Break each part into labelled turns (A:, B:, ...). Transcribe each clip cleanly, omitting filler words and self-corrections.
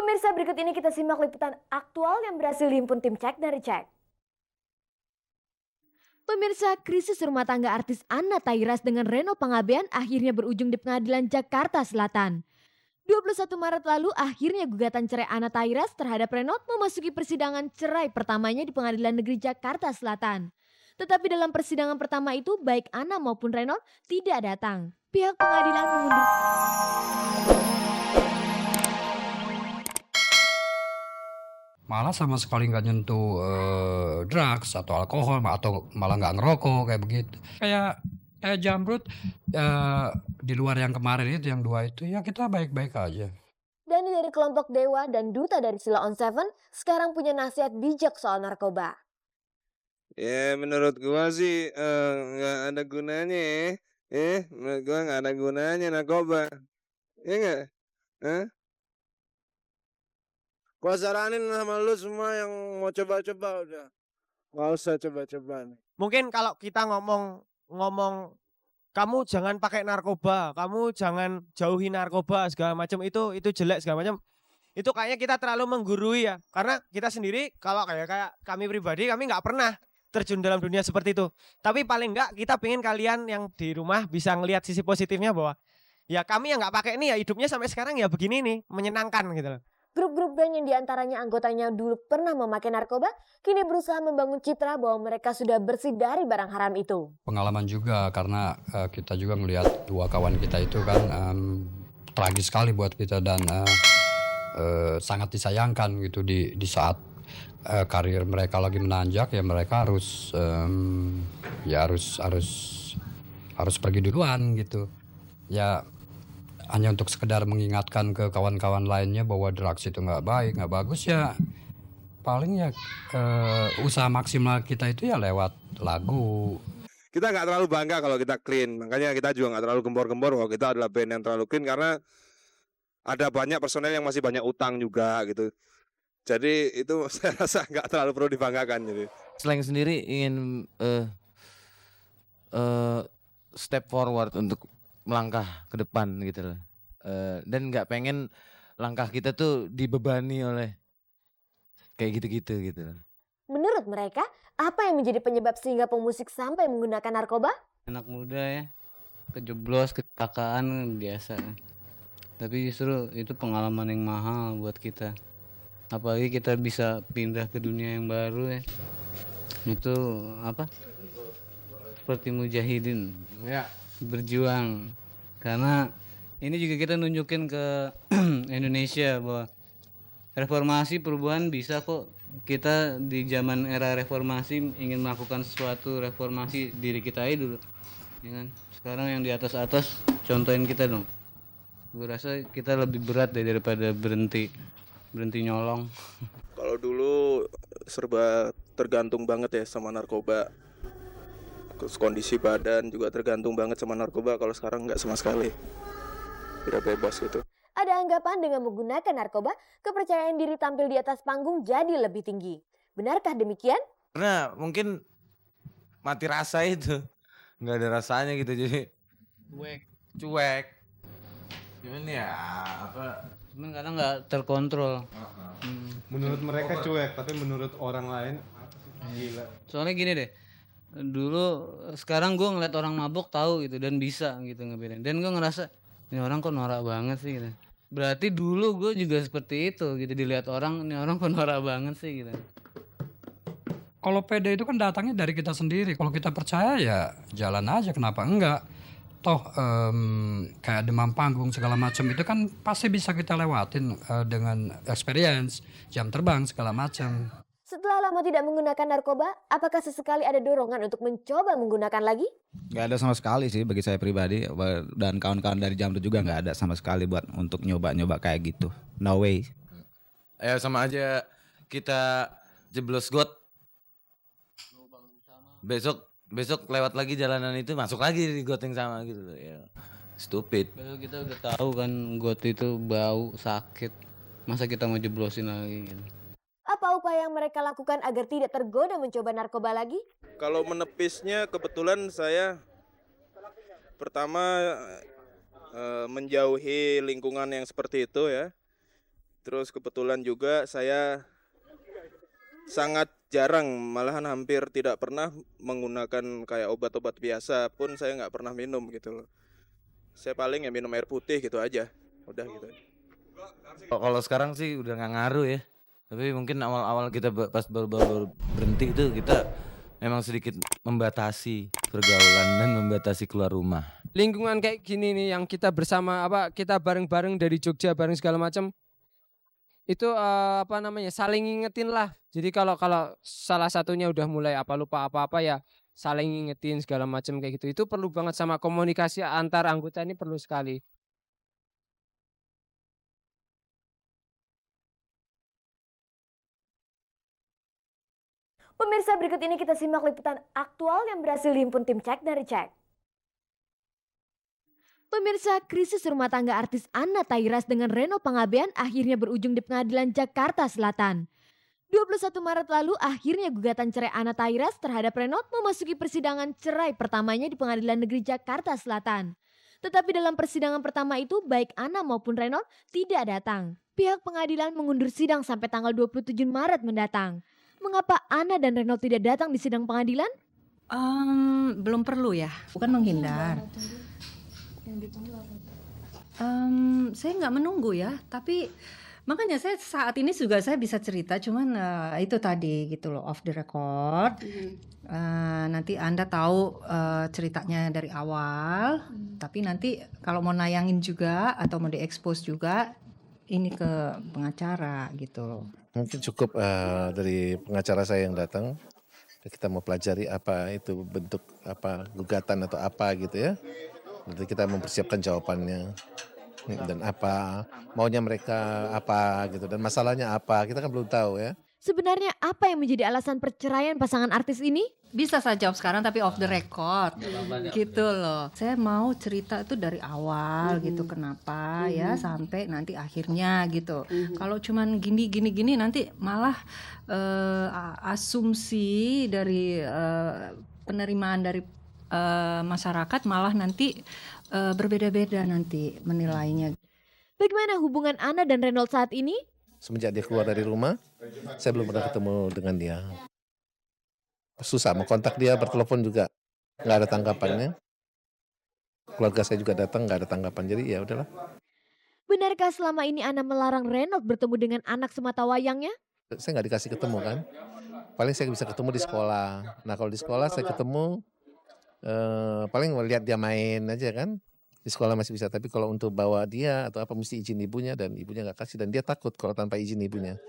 A: Pemirsa, berikut ini kita simak liputan aktual yang berhasil dihimpun tim Cek dari Cek. Pemirsa, krisis rumah tangga artis Anna Tairas dengan Reno Pangabean akhirnya berujung di Pengadilan Jakarta Selatan. 21 Maret lalu akhirnya gugatan cerai Anna Tairas terhadap Reno memasuki persidangan cerai pertamanya di Pengadilan Negeri Jakarta Selatan. Tetapi dalam persidangan pertama itu baik Anna maupun Reno tidak datang. Pihak pengadilan mengundur
B: malah sama sekali nggak nyentuh drugs atau alkohol atau malah nggak ngerokok kayak begitu. Kayak Jamrud di luar yang kemarin itu yang 2 itu ya kita baik-baik aja.
A: Dani dari kelompok Dewa dan Duta dari Sila on Seven sekarang punya nasihat bijak soal narkoba.
C: Ya menurut gua sih nggak ada gunanya ya. Menurut gua nggak ada gunanya narkoba. Ya nggak? Hah? Gua saranin sama lu semua yang mau coba-coba udah. Nggak usah coba-coba nih.
D: Mungkin kalau kita ngomong kamu jangan pakai narkoba, kamu jangan jauhi narkoba segala macam itu jelek segala macam. Itu kayaknya kita terlalu menggurui ya. Karena kita sendiri kalau kayak kami pribadi kami nggak pernah terjun dalam dunia seperti itu. Tapi paling nggak kita pengen kalian yang di rumah bisa ngelihat sisi positifnya bahwa ya kami yang nggak pakai ini ya hidupnya sampai sekarang ya begini nih, menyenangkan gitu loh.
A: Grup-grup band yang diantaranya anggotanya dulu pernah memakai narkoba, kini berusaha membangun citra bahwa mereka sudah bersih dari barang haram itu.
B: Pengalaman juga karena kita juga melihat 2 kawan kita itu kan tragis sekali buat kita dan sangat disayangkan gitu di saat karir mereka lagi menanjak ya mereka harus harus pergi duluan gitu. Ya hanya untuk sekedar mengingatkan ke kawan-kawan lainnya bahwa drugs itu nggak baik, nggak bagus ya. Paling ya usaha maksimal kita itu ya lewat lagu.
C: Kita nggak terlalu bangga kalau kita clean. Makanya kita juga nggak terlalu gembor-gembor bahwa kita adalah band yang terlalu clean karena ada banyak personel yang masih banyak utang juga gitu. Jadi itu saya rasa nggak terlalu perlu dibanggakan. Jadi.
E: Slang sendiri ingin step forward untuk melangkah ke depan gitu loh. Dan nggak pengen langkah kita tuh dibebani oleh kayak gitu-gitu gitu loh.
A: Menurut mereka, apa yang menjadi penyebab sehingga pemusik sampai menggunakan narkoba?
E: Anak muda ya, kejeblos, kecelakaan biasa. Tapi justru itu pengalaman yang mahal buat kita. Apalagi kita bisa pindah ke dunia yang baru ya. Itu apa? Seperti mujahidin. Ya, berjuang. Karena ini juga kita nunjukin ke Indonesia bahwa reformasi perubahan bisa kok. Kita di zaman era reformasi ingin melakukan sesuatu reformasi diri kita aja dulu. Ya kan? Sekarang yang di atas-atas contohin kita dong. Gue rasa kita lebih berat daripada berhenti nyolong.
F: Kalau dulu serba tergantung banget ya sama narkoba. Terus kondisi badan juga tergantung banget sama narkoba. Kalau sekarang nggak sama sekali. Tidak bebas gitu.
A: Ada anggapan dengan menggunakan narkoba, kepercayaan diri tampil di atas panggung jadi lebih tinggi. Benarkah demikian?
G: Karena mungkin mati rasa itu. Nggak ada rasanya gitu jadi cuek. Gimana ya apa?
E: Cuman kadang nggak terkontrol.
H: Menurut mereka cuek, tapi menurut orang lain gila.
E: Soalnya gini deh, dulu sekarang gue ngeliat orang mabok tahu gitu dan bisa gitu ngebedain. Dan gue ngerasa ini orang kok norak banget sih gitu. Berarti dulu gue juga seperti itu gitu, dilihat orang ini orang kok norak banget sih gitu.
B: Kalau pede itu kan datangnya dari kita sendiri. Kalau kita percaya ya jalan aja, kenapa enggak? Toh kayak demam panggung segala macam itu kan pasti bisa kita lewatin dengan experience, jam terbang segala macam.
A: Setelah lama tidak menggunakan narkoba, apakah sesekali ada dorongan untuk mencoba menggunakan lagi?
I: Gak ada sama sekali sih bagi saya pribadi dan kawan-kawan dari Jamrud juga gak ada sama sekali buat untuk nyoba-nyoba kayak gitu. No way.
G: Ya sama aja kita jeblos got. Besok lewat lagi jalanan itu masuk lagi di got yang sama gitu loh ya. Stupid.
E: Padahal kita udah tahu kan got itu bau sakit. Masa kita mau jeblosin lagi gitu.
A: Apa upaya yang mereka lakukan agar tidak tergoda mencoba narkoba lagi?
F: Kalau menepisnya kebetulan saya pertama menjauhi lingkungan yang seperti itu ya. Terus kebetulan juga saya sangat jarang, malahan hampir tidak pernah menggunakan kayak obat-obat biasa pun saya nggak pernah minum gitu loh. Saya paling ya minum air putih gitu aja, udah gitu.
G: Kalau sekarang sih udah nggak ngaruh ya. Tapi mungkin awal-awal kita pas baru berhenti itu kita memang sedikit membatasi pergaulan dan membatasi keluar rumah.
J: Lingkungan kayak gini nih yang kita bersama kita bareng-bareng dari Jogja bareng segala macam itu saling ngingetin lah. Jadi kalau salah satunya udah mulai lupa apa-apa ya saling ngingetin segala macam kayak gitu. Itu perlu banget sama komunikasi antar anggota ini perlu sekali.
A: Pemirsa, berikut ini kita simak liputan aktual yang berhasil dihimpun tim Cek dari Cek. Pemirsa, krisis rumah tangga artis Anna Tairas dengan Reno Pangabean akhirnya berujung di Pengadilan Jakarta Selatan. 21 Maret lalu akhirnya gugatan cerai Anna Tairas terhadap Reno memasuki persidangan cerai pertamanya di Pengadilan Negeri Jakarta Selatan. Tetapi dalam persidangan pertama itu baik Anna maupun Reno tidak datang. Pihak pengadilan mengundur sidang sampai tanggal 27 Maret mendatang. Mengapa Anna dan Reno tidak datang di sidang pengadilan?
K: Belum perlu ya, bukan menghindar. Saya nggak menunggu ya, tapi makanya saya saat ini juga saya bisa cerita, cuman itu tadi gitu loh, off the record. Nanti Anda tahu ceritanya dari awal, tapi nanti kalau mau nayangin juga atau mau diekspos juga, ini ke pengacara gitu loh.
L: Mungkin cukup dari pengacara saya yang datang. Kita mau pelajari apa itu bentuk gugatan atau apa gitu ya. Nanti kita mempersiapkan jawabannya dan apa maunya mereka apa gitu dan masalahnya apa kita kan belum tahu ya.
A: Sebenarnya apa yang menjadi alasan perceraian pasangan artis ini?
K: Bisa saya jawab sekarang tapi off the record gitu loh. Saya mau cerita itu dari awal gitu kenapa ya sampai nanti akhirnya gitu. Kalau cuman gini nanti malah asumsi dari penerimaan dari masyarakat malah nanti berbeda-beda nanti menilainya.
A: Bagaimana hubungan Anna dan Renold saat ini?
L: Semenjak dia keluar dari rumah, saya belum pernah ketemu dengan dia. Susah mau kontak dia, bertelepon juga nggak ada tanggapannya. Keluarga saya juga datang nggak ada tanggapan, jadi ya udahlah.
A: Benarkah selama ini Anna melarang Renold bertemu dengan anak sematawayangnya?
L: Saya nggak dikasih ketemu kan. Paling saya bisa ketemu di sekolah. Nah kalau di sekolah saya ketemu, paling lihat dia main aja kan. Di sekolah masih bisa, tapi kalau untuk bawa dia atau apa mesti izin ibunya dan ibunya nggak kasih dan dia takut kalau tanpa izin ibunya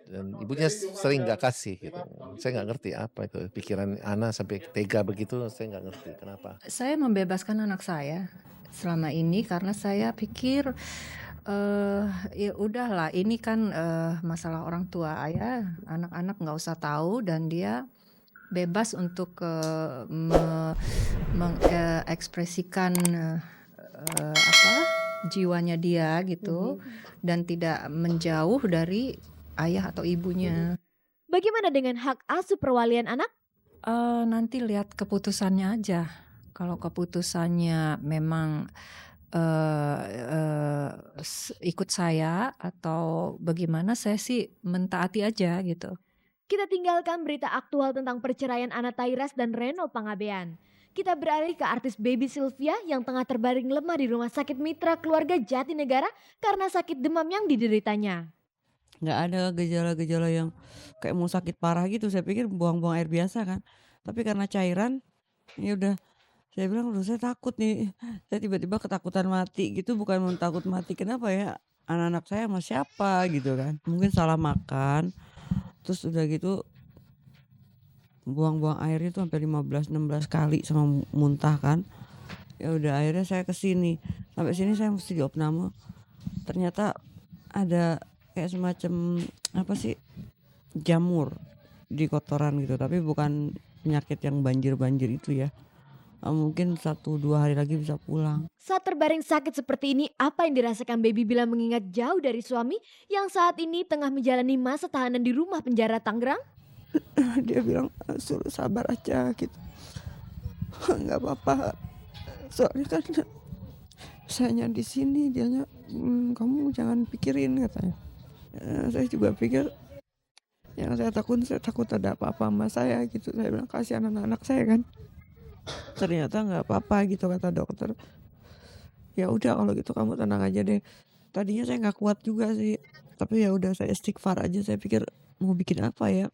L: dan ibunya sering nggak kasih gitu. Saya nggak ngerti apa itu pikiran Ana sampai tega begitu, saya nggak ngerti kenapa.
K: Saya membebaskan anak saya selama ini karena saya pikir ya udahlah ini kan masalah orang tua ya, anak-anak nggak usah tahu dan dia bebas untuk mengekspresikan jiwanya dia gitu dan tidak menjauh dari ayah atau ibunya.
A: Bagaimana dengan hak asuh perwalian anak?
K: Nanti lihat keputusannya aja. Kalau keputusannya memang ikut saya atau bagaimana, saya sih mentaati aja gitu.
A: Kita tinggalkan berita aktual tentang perceraian Anna Tairas dan Reno Pangabean. Kita beralih ke artis Baby Sylvia yang tengah terbaring lemah di Rumah Sakit Mitra Keluarga Jatinegara karena sakit demam yang dideritanya.
M: Nggak ada gejala-gejala yang kayak mau sakit parah gitu. Saya pikir buang-buang air biasa kan. Tapi karena cairan, ya udah. Saya bilang, udah saya takut nih. Saya tiba-tiba ketakutan mati gitu. Bukan mau takut mati, kenapa ya? Anak-anak saya sama siapa gitu kan. Mungkin salah makan. Terus udah gitu buang-buang airnya tuh sampai 15-16 kali sama muntah kan. Ya udah akhirnya saya kesini. Sampai sini saya mesti diopname. Ternyata ada kayak semacam jamur di kotoran gitu. Tapi bukan penyakit yang banjir-banjir itu ya. Mungkin 1-2 hari lagi bisa pulang.
A: Saat terbaring sakit seperti ini, apa yang dirasakan Baby bila mengingat jauh dari suami yang saat ini tengah menjalani masa tahanan di rumah penjara Tangerang?
M: Dia bilang suruh sabar aja gitu. Nggak apa-apa. Soalnya kan saya di sini, dianya kamu jangan pikirin katanya. Saya juga pikir yang saya takut ada apa-apa sama saya gitu. Saya bilang kasihan anak-anak saya kan. Ternyata nggak apa-apa gitu kata dokter. Ya udah kalau gitu kamu tenang aja deh. Tadinya saya nggak kuat juga sih. Tapi ya udah saya istighfar aja. Saya pikir mau bikin apa ya?